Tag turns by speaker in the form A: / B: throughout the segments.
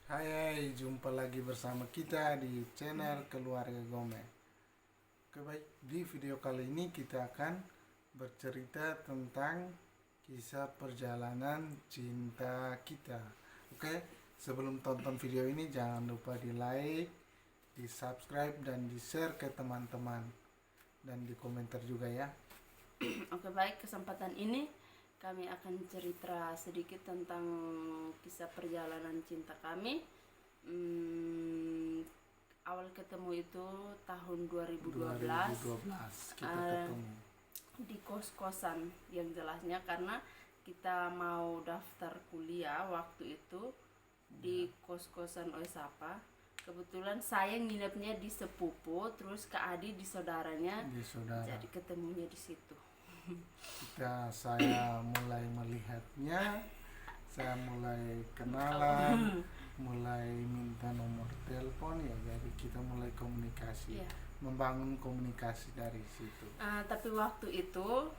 A: Hai, jumpa lagi bersama kita di channel Keluarga Gome. Oke, baik, di video kali ini kita akan bercerita tentang kisah perjalanan cinta kita. Oke, sebelum tonton video ini jangan lupa di like, di subscribe, dan di share ke teman-teman. Dan di komentar juga ya.
B: Oke, baik, kesempatan ini kami akan cerita sedikit tentang kisah perjalanan cinta kami. Awal ketemu itu tahun 2012
A: 2012 kita ketemu.
B: di kos-kosan yang jelasnya karena kita mau daftar kuliah waktu itu di kos-kosan Oisapa. Kebetulan saya nginepnya di sepupu, terus Kak Adi di saudaranya,
A: Di saudara.
B: jadi ketemunya di situ.
A: Saya mulai melihatnya, saya mulai kenalan, mulai minta nomor telepon ya, jadi kita mulai komunikasi,
B: Iya.
A: membangun komunikasi dari situ.
B: Tapi waktu itu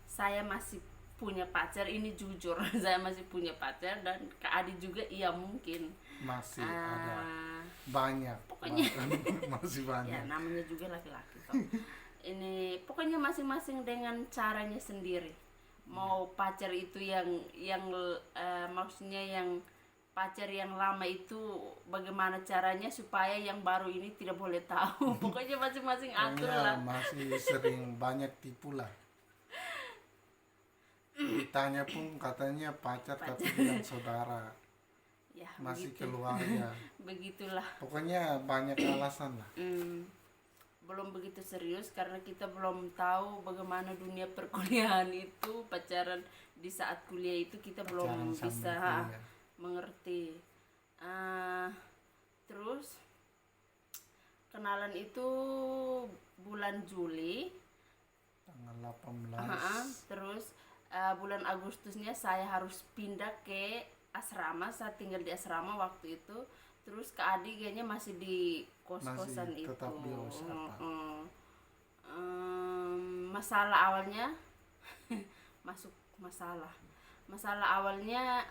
B: saya masih punya pacar, ini jujur saya masih punya pacar, dan Kak Adi juga iya mungkin.
A: Masih ada
B: Ah,
A: banyak,
B: pokoknya
A: masih
B: ya
A: banyak.
B: namanya juga laki-laki toh. Ini pokoknya masing-masing dengan caranya sendiri. Mau pacar itu yang maksudnya yang pacar yang lama itu bagaimana caranya supaya yang baru ini tidak boleh tahu. Pokoknya masing-masing atur
A: Pokoknya
B: lah.
A: masih sering banyak tipu lah. Ditanya pun katanya pacar tapi bilang saudara,
B: Ya,
A: masih
B: begitu.
A: keluarga.
B: Begitulah.
A: Pokoknya banyak alasan lah.
B: Belum begitu serius karena kita belum tahu bagaimana dunia perkuliahan itu, pacaran di saat kuliah itu kita
A: Pacaran
B: belum
A: sambil
B: bisa
A: kuliah.
B: mengerti. Terus kenalan itu bulan Juli.
A: Tanggal 18.
B: Terus bulan Agustusnya saya harus pindah ke asrama. Saya tinggal di asrama waktu itu. Terus Kak Adi kayaknya masih di kos-kosan
A: Masih
B: itu.
A: tetap di Osaka.
B: Masalah awalnya masuk masalah awalnya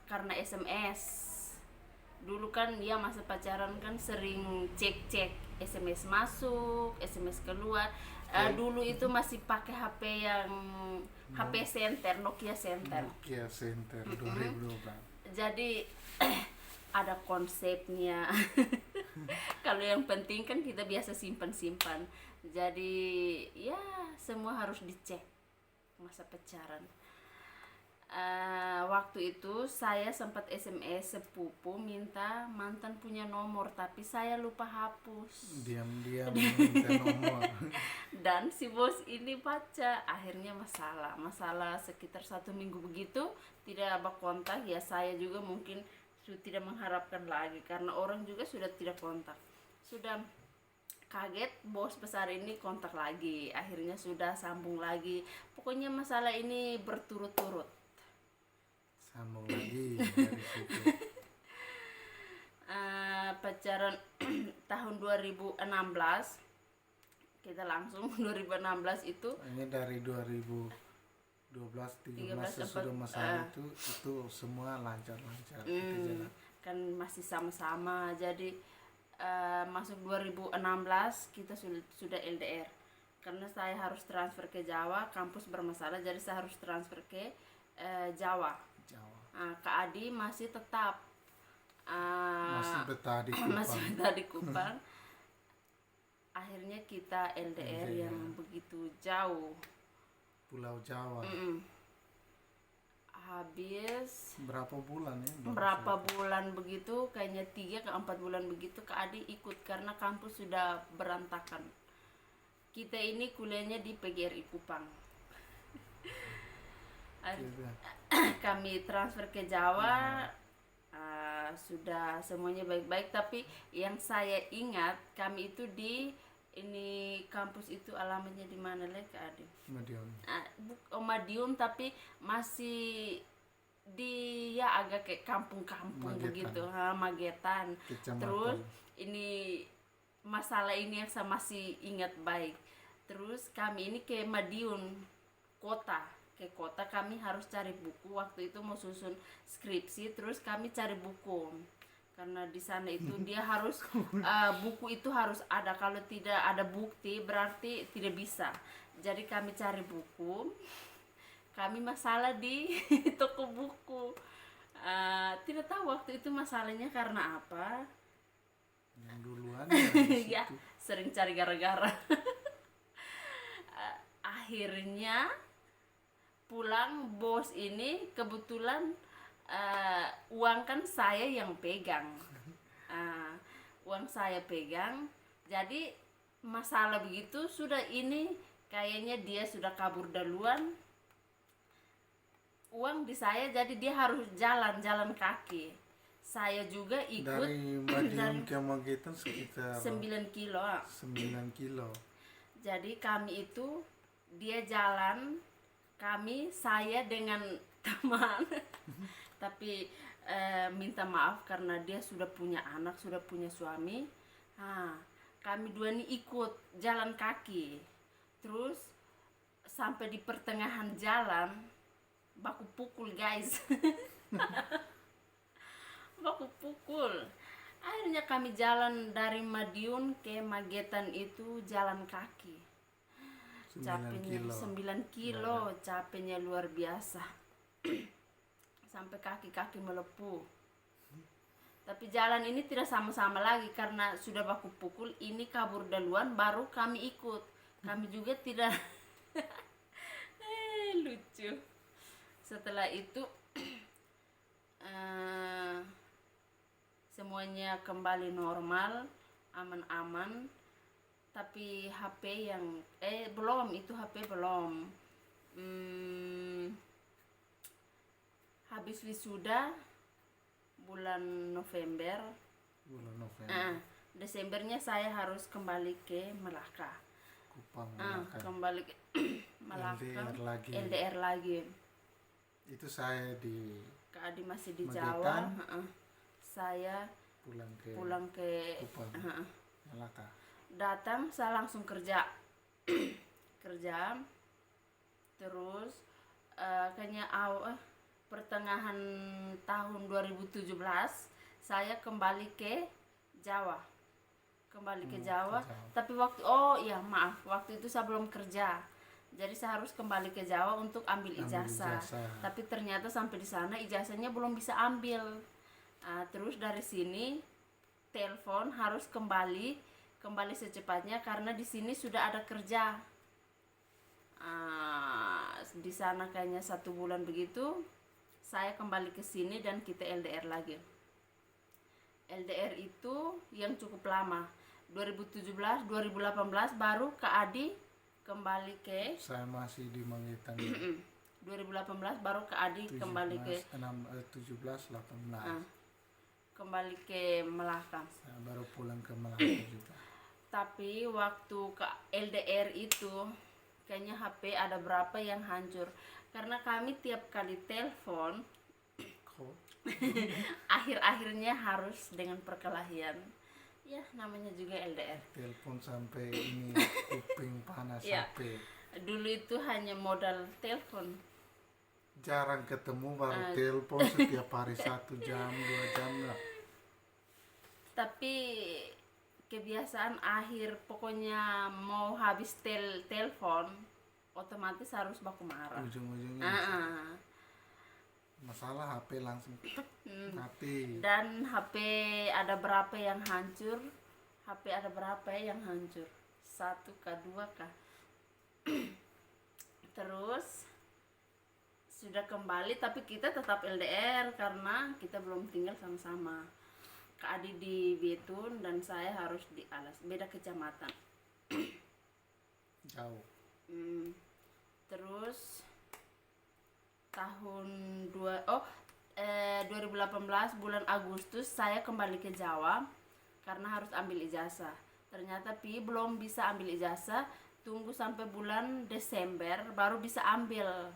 B: karena SMS. Dulu kan dia masa pacaran kan sering cek SMS masuk, SMS keluar. Dulu itu masih pakai HP yang HP Center, Nokia Center.
A: Nokia Center 2012.
B: Jadi ada konsepnya. Kalau yang penting kan kita biasa simpan-simpan. Jadi ya semua harus dicek masa pacaran. Waktu itu saya sempat SMS sepupu minta mantan punya nomor, tapi saya lupa hapus.
A: Diam-diam minta nomor.
B: Dan si bos ini baca, akhirnya masalah sekitar 1 minggu begitu tidak berkontak. Ya saya juga mungkin sudah tidak mengharapkan lagi karena orang juga sudah tidak kontak. Sudah kaget, bos besar ini kontak lagi, akhirnya sudah sambung lagi. Pokoknya masalah ini berturut-turut.
A: Sambung lagi dari situ.
B: Pacaran tahun 2016, kita langsung 2016 itu
A: Ini dari 2012 13 sesudah masa itu semua lancar-lancar kita jalan.
B: kan masih sama-sama. Jadi masuk 2016 kita sudah LDR karena saya harus transfer ke Jawa, kampus bermasalah, jadi saya harus transfer ke Jawa. Kak Adi masih tetap
A: Masih betah di Kupang.
B: masih betah di Kupang. Akhirnya kita LDR yang begitu jauh.
A: Pulau Jawa.
B: Habis
A: Berapa bulan ya?
B: berapa bulan begitu, kayaknya 3 ke 4 bulan begitu Kak Adi ikut karena kampus sudah berantakan. Kita ini kuliahnya di PGRI Kupang. Kami transfer ke Jawa. Sudah semuanya baik-baik, tapi yang saya ingat kami itu di ini kampus itu alamatnya di mana lagi Kak Adi? Madiun, tapi masih di ya agak kayak kampung-kampung
A: Magetan.
B: begitu, Magetan.
A: Kecamatan.
B: Terus ini masalah ini yang saya masih ingat baik. Terus kami ini ke Madiun kota kami harus cari buku. Waktu itu mau susun skripsi, terus kami cari buku. karena di sana itu dia harus buku itu harus ada, kalau tidak ada bukti berarti tidak bisa. Jadi kami cari buku, kami masalah di toko buku. Tidak tahu waktu itu masalahnya karena apa.
A: Yang duluan di
B: Ya,
A: situ.
B: sering cari gara-gara. Akhirnya pulang bos ini kebetulan uang kan saya yang pegang. Uang saya pegang, jadi masalah begitu sudah ini kayaknya dia sudah kabur duluan. Uang di saya, jadi dia harus jalan kaki. Saya juga ikut
A: Dari Madiun ke Magetan sekitar
B: 9 kilo.
A: 9 kilo.
B: Jadi kami itu dia jalan, saya dengan teman. Tapi minta maaf karena dia sudah punya anak, sudah punya suami. Kami dua ini ikut jalan kaki. Terus sampai di pertengahan jalan baku pukul guys. Baku pukul. Akhirnya kami jalan dari Madiun ke Magetan itu jalan kaki.
A: 9
B: Capeknya
A: kilo.
B: 9 kilo, capeknya luar biasa. Sampai kaki-kaki melepuh. Tapi jalan ini tidak sama-sama lagi karena sudah baku pukul, ini kabur duluan baru kami ikut. Kami juga tidak lucu. Setelah itu semuanya kembali normal, aman-aman. Tapi HP yang belum, itu HP belum. Habis wisuda bulan November. Desembernya saya harus kembali ke Melaka.
A: Kupang, Melaka.
B: Kembali ke Melaka.
A: LDR lagi.
B: lagi.
A: Itu saya di
B: Kak Adi masih di
A: Magetan.
B: Jawa. Saya
A: pulang ke
B: Kupang.
A: Kupang, Melaka.
B: Datang saya langsung kerja. Kerja. Terus kayaknya pertengahan tahun 2017 saya kembali ke Jawa. Tapi waktu itu saya belum kerja. Jadi saya harus kembali ke Jawa untuk ambil ijazah. Tapi ternyata sampai di sana ijazahnya belum bisa ambil. Terus dari sini telepon harus kembali secepatnya karena di sini sudah ada kerja. Di sana kayaknya 1 bulan begitu saya kembali ke sini dan kita LDR lagi. LDR itu yang cukup lama. 2017, 2018 baru Kak Adi kembali ke.
A: Saya masih di Magetan.
B: 2018 baru Kak Adi kembali ke
A: 17, 18.
B: Kembali ke Melaka.
A: Saya baru pulang ke Melaka juga.
B: Tapi waktu ke LDR itu kayaknya HP ada berapa yang hancur karena kami tiap kali telepon akhir-akhirnya harus dengan perkelahian. Ya namanya juga LDR.
A: Telepon sampai ini kuping panas
B: Ya.
A: HP.
B: Dulu itu hanya modal telepon.
A: Jarang ketemu baru telepon setiap hari 1 jam 2 jam lah.
B: Tapi kebiasaan akhir pokoknya mau habis telepon otomatis harus baku marah.
A: Ujung-ujungnya masalah HP langsung mati.
B: Dan HP ada berapa yang hancur? HP ada berapa yang hancur? 1 kah 2 kah? Terus sudah kembali tapi kita tetap LDR karena kita belum tinggal sama-sama. Kak Adi di Betun dan saya harus di Alas, beda kecamatan.
A: Jauh.
B: Terus tahun 2018 bulan Agustus saya kembali ke Jawa karena harus ambil ijazah. Ternyata belum bisa ambil ijazah, tunggu sampai bulan Desember baru bisa ambil.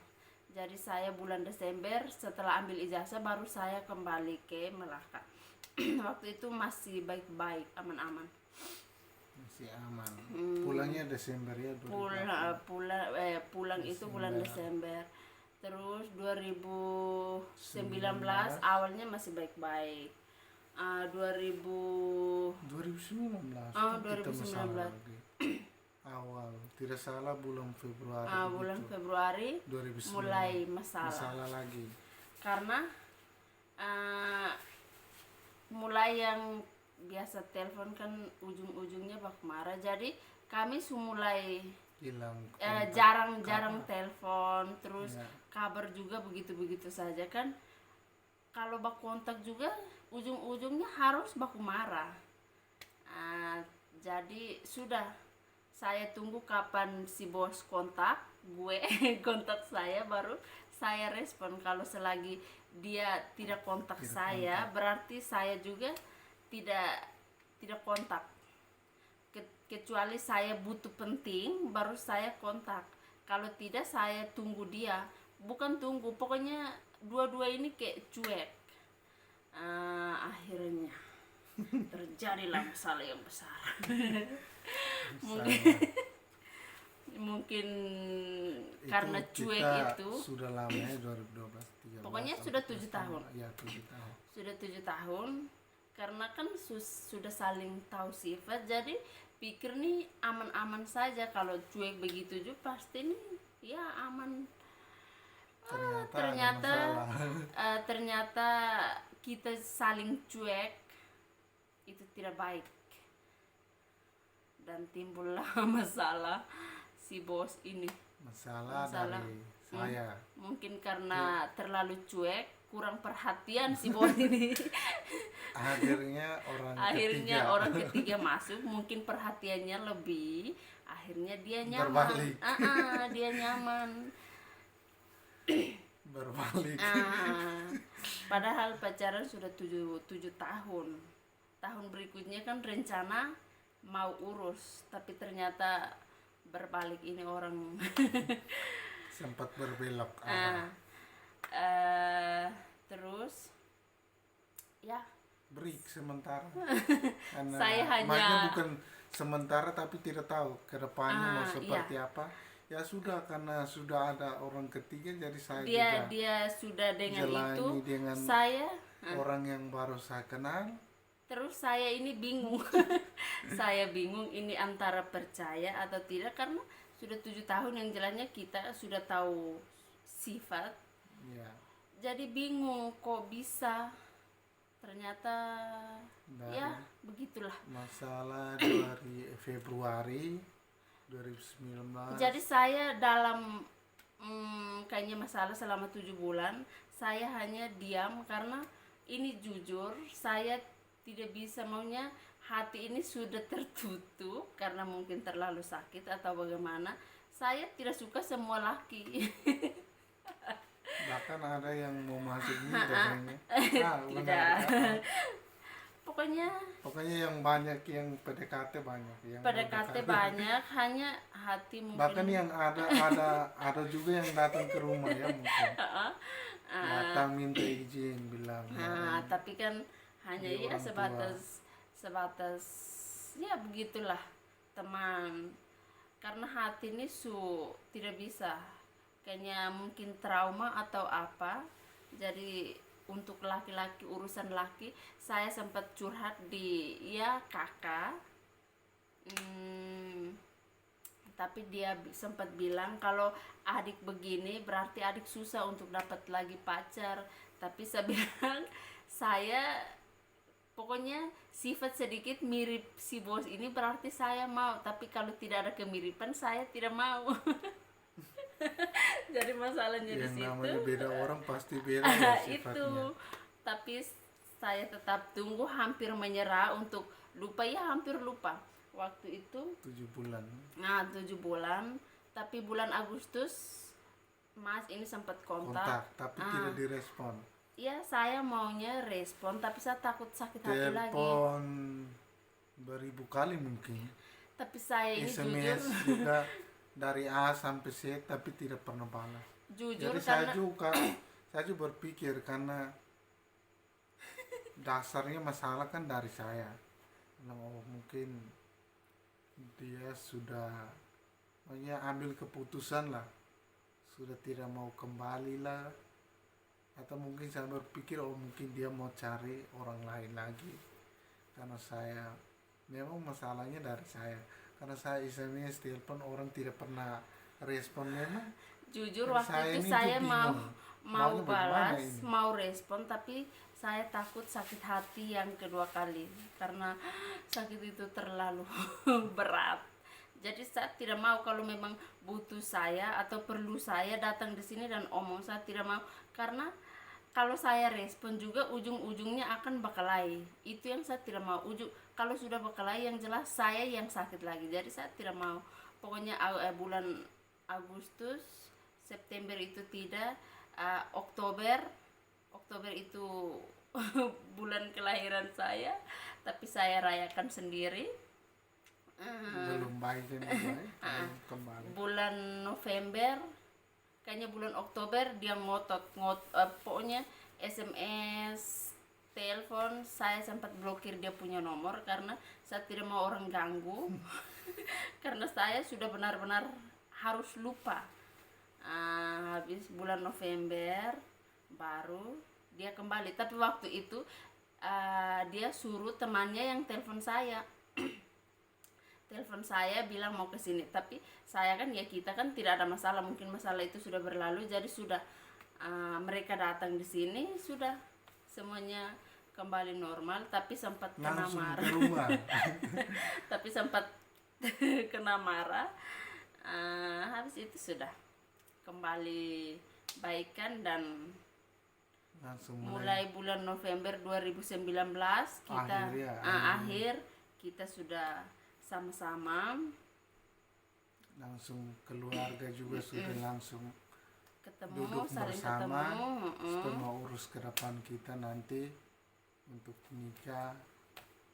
B: Jadi saya bulan Desember setelah ambil ijazah baru saya kembali ke Melaka. Waktu itu masih baik-baik, aman-aman.
A: Masih aman. Pulangnya Desember ya.
B: Pulang itu bulan Desember. Terus 2019 awalnya masih baik-baik. 2000
A: 2019
B: oh,
A: kan kita masalah
B: 2019
A: lagi. Awal tidak salah bulan Februari
B: bulan
A: begitu.
B: Februari
A: 2019
B: mulai masalah
A: masalah lagi.
B: karena uh, mulai yang biasa telepon kan ujung-ujungnya bak marah, jadi kami mulai
A: Hilang kontak.
B: jarang-jarang telepon, terus
A: Ya.
B: kabar juga begitu-begitu saja kan. Kalau bak kontak juga ujung-ujungnya harus baku marah. Jadi sudah, saya tunggu kapan si bos kontak gue kontak saya, baru saya respon. Kalau selagi dia tidak kontak
A: Tidak
B: saya,
A: kontak.
B: berarti saya juga tidak kontak. Kecuali saya butuh penting baru saya kontak. Kalau tidak saya tunggu dia, bukan tunggu, pokoknya dua-dua ini kayak cuek. Akhirnya terjadilah masalah yang besar. Mungkin karena cuek
A: kita
B: itu
A: sudah lama ya 2012 13.
B: pokoknya sudah 7 tahun.
A: Ya 7 tahun.
B: Sudah 7 tahun, karena kan sudah saling tahu sifat, jadi pikir nih aman-aman saja. Kalau cuek begitu juga pasti nih ya aman. Ternyata kita saling cuek itu tidak baik, dan timbullah masalah si bos ini.
A: Masalah dari saya.
B: Mungkin karena terlalu cuek, kurang perhatian si bos ini.
A: Akhirnya
B: orang ketiga masuk, mungkin perhatiannya lebih, akhirnya dia nyaman.
A: Berbalik.
B: Dia nyaman.
A: Berbalik.
B: Padahal pacaran sudah 7 tahun. Tahun berikutnya kan rencana mau urus, tapi ternyata berbalik ini orang.
A: Sempat berbelok.
B: Terus ya
A: Break sementara. Karena
B: saya hanya
A: makanya bukan sementara, tapi tidak tahu kedepannya mau seperti apa. Ya sudah, karena sudah ada orang ketiga, jadi saya
B: dia sudah dengan
A: jalani
B: itu
A: dengan
B: saya
A: orang yang baru saya kenal.
B: terus saya ini bingung. Saya bingung ini antara percaya atau tidak, karena sudah 7 tahun yang jalannya kita sudah tahu sifat.
A: Ya.
B: Jadi bingung kok bisa, ternyata ya begitulah.
A: Masalah dari Februari 2019.
B: Jadi saya dalam kayaknya masalah selama 7 bulan saya hanya diam, karena ini jujur saya tidak bisa, maunya hati ini sudah tertutup karena mungkin terlalu sakit atau bagaimana. Saya tidak suka semua laki.
A: Bahkan ada yang mau masuk ini katanya.
B: Tidak. Pokoknya
A: yang banyak, yang PDKT banyak, yang
B: PDKT banyak, hanya hati mungkin.
A: bahkan yang ada juga yang datang ke rumah ya, mungkin datang minta izin, bilang
B: tapi kan hanya ya sebatas ya begitulah teman, karena hati ini tidak bisa, kayaknya mungkin trauma atau apa. Jadi untuk laki-laki, urusan laki, saya sempat curhat di kakak, tapi dia sempat bilang kalau adik begini berarti adik susah untuk dapat lagi pacar. Tapi saya bilang saya pokoknya sifat sedikit mirip si bos ini berarti saya mau, tapi kalau tidak ada kemiripan saya tidak mau. Jadi masalahnya di situ.
A: Yang namanya beda orang pasti beda ya sifatnya.
B: Itu. Tapi saya tetap tunggu, hampir menyerah untuk lupa, ya hampir lupa. Waktu itu
A: 7 bulan.
B: 7 bulan, tapi bulan Agustus Mas ini sempat kontak
A: Tapi tidak direspon.
B: Ya saya maunya respon, tapi saya takut sakit hati lagi.
A: Telepon beribu kali mungkin.
B: Tapi saya ini
A: SMS
B: jujur
A: juga dari A sampai Z, tapi tidak pernah balas.
B: jujur
A: Jadi
B: karena
A: saya juga berpikir, karena dasarnya masalah kan dari saya. Mungkin dia sudah ambil keputusan lah, sudah tidak mau kembali lah. atau mungkin saya berpikir oh mungkin dia mau cari orang lain lagi, karena saya memang masalahnya dari saya, karena saya SMS telepon orang tidak pernah respon. Memang
B: Jujur
A: dari
B: waktu itu
A: ini
B: saya
A: tuh
B: mau
A: bingung
B: mau
A: maunya bagaimana
B: balas,
A: ini.
B: mau respon, tapi saya takut sakit hati yang kedua kali karena sakit itu terlalu berat. Jadi saya tidak mau, kalau memang butuh saya atau perlu saya datang di sini dan omong, saya tidak mau, karena kalau saya respon juga ujung-ujungnya akan berkelahi. Itu yang saya tidak mau. Kalau sudah berkelahi yang jelas saya yang sakit lagi. Jadi saya tidak mau. Pokoknya bulan Agustus, September itu tidak, Oktober itu bulan kelahiran saya, tapi saya rayakan sendiri.
A: Belum baik ini baik belum kembali.
B: Bulan November, kayaknya bulan Oktober dia pokoknya SMS, telepon, saya sempat blokir dia punya nomor karena saya tidak mau orang ganggu. Karena saya sudah benar-benar harus lupa. Habis bulan November baru dia kembali, tapi waktu itu dia suruh temannya yang telepon saya bilang mau ke sini, tapi saya kan ya, kita kan tidak ada masalah, mungkin masalah itu sudah berlalu, jadi sudah mereka datang di sini, sudah semuanya kembali normal, tapi sempat kena
A: Langsung
B: marah.
A: ke rumah.
B: Tapi sempat kena marah. Habis itu sudah kembali baikan, dan
A: Langsung
B: mulai bulan November 2019 kita akhir kita sudah sama-sama,
A: langsung keluarga juga sudah langsung
B: ketemu,
A: duduk
B: saling
A: bersama
B: ketemu.
A: sudah mau urus ke depan kita nanti untuk nikah,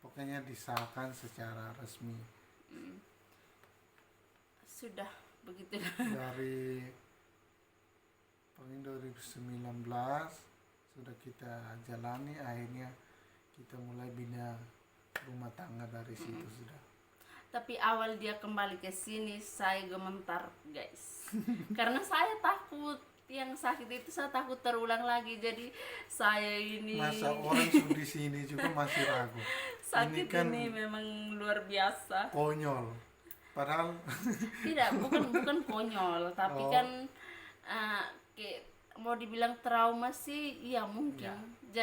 A: pokoknya disahkan secara resmi.
B: Sudah begitu.
A: Dari tahun 2019 sudah kita jalani, akhirnya kita mulai bina rumah tangga dari situ sudah.
B: Tapi awal dia kembali ke sini saya gemetar guys, karena saya takut yang sakit itu, saya takut terulang lagi. Jadi saya ini
A: Masa orang sudah di sini juga masih ragu.
B: sakit
A: Ini kan
B: ini memang luar biasa.
A: konyol. Padahal
B: Tidak, bukan konyol, tapi
A: Oh.
B: kan mau dibilang trauma sih, iya mungkin.
A: Ya.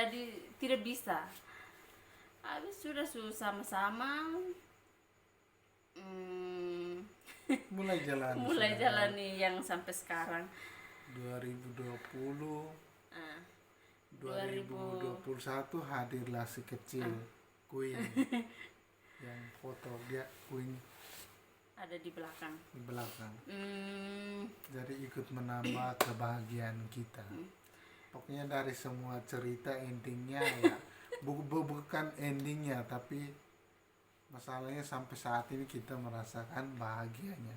B: Jadi tidak bisa. Habis sudah sama-sama
A: mulai jalan.
B: mulai
A: sudah.
B: jalani yang sampai sekarang.
A: 2020,
B: Ah,
A: 2021 hadirlah si kecil Queen yang foto dia Queen
B: ada di belakang.
A: di belakang.
B: Hmm,
A: Jadi ikut menambah kebahagiaan kita. Pokoknya dari semua cerita endingnya ya bukan endingnya, tapi masalahnya sampai saat ini kita merasakan bahagianya.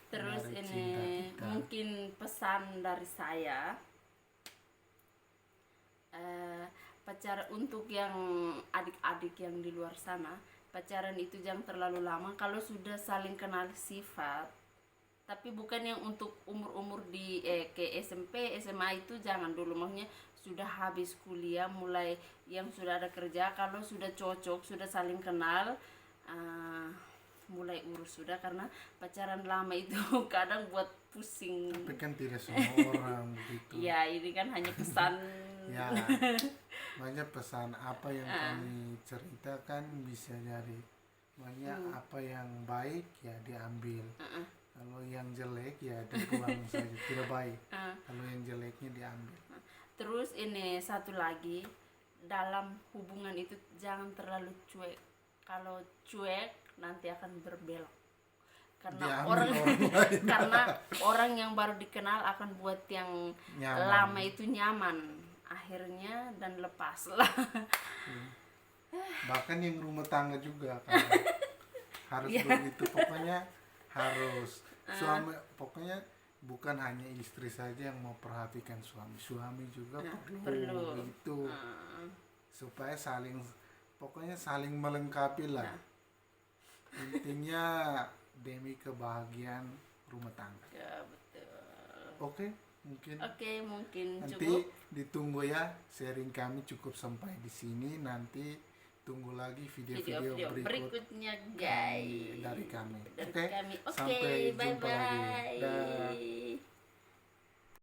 B: terus
A: Dari
B: ini
A: cinta kita.
B: mungkin pesan dari saya, pacar untuk yang adik-adik yang di luar sana, pacaran itu jangan terlalu lama. Kalau sudah saling kenal sifat, tapi bukan yang untuk umur-umur di ke SMP SMA itu jangan dulu, maksudnya sudah habis kuliah, mulai yang sudah ada kerja, kalau sudah cocok, sudah saling kenal, mulai urus sudah, karena pacaran lama itu kadang buat pusing.
A: Tapi kan tidak semua orang begitu.
B: Ya ini kan hanya pesan.
A: Ya, banyak pesan apa yang kami ceritakan bisa jadi banyak apa yang baik ya diambil. Kalau yang jelek ya dibuang saja, tidak baik. Kalau yang jeleknya diambil.
B: Terus ini satu lagi, dalam hubungan itu jangan terlalu cuek. Kalau cuek nanti akan berbelok. Karena
A: Diambil orang lain.
B: karena orang yang baru dikenal akan buat yang
A: Nyaman.
B: lama itu nyaman. Akhirnya dan lepas lah.
A: Bahkan yang rumah tangga juga kan harus begitu, pokoknya harus suami, pokoknya bukan hanya istri saja yang mau perhatikan suami juga perlu begitu, supaya pokoknya saling melengkapi lah. Intinya demi kebahagiaan rumah tangga.
B: Ya betul.
A: Oke, Mungkin
B: Oke, mungkin
A: nanti
B: cukup.
A: ditunggu ya, sharing kami cukup sampai di sini. Nanti tunggu lagi video-video
B: Video-video
A: berikut
B: berikutnya guys
A: dari kami.
B: dari
A: Oke,
B: kami. Oke,
A: sampai
B: bye
A: jumpa lagi.
B: bye.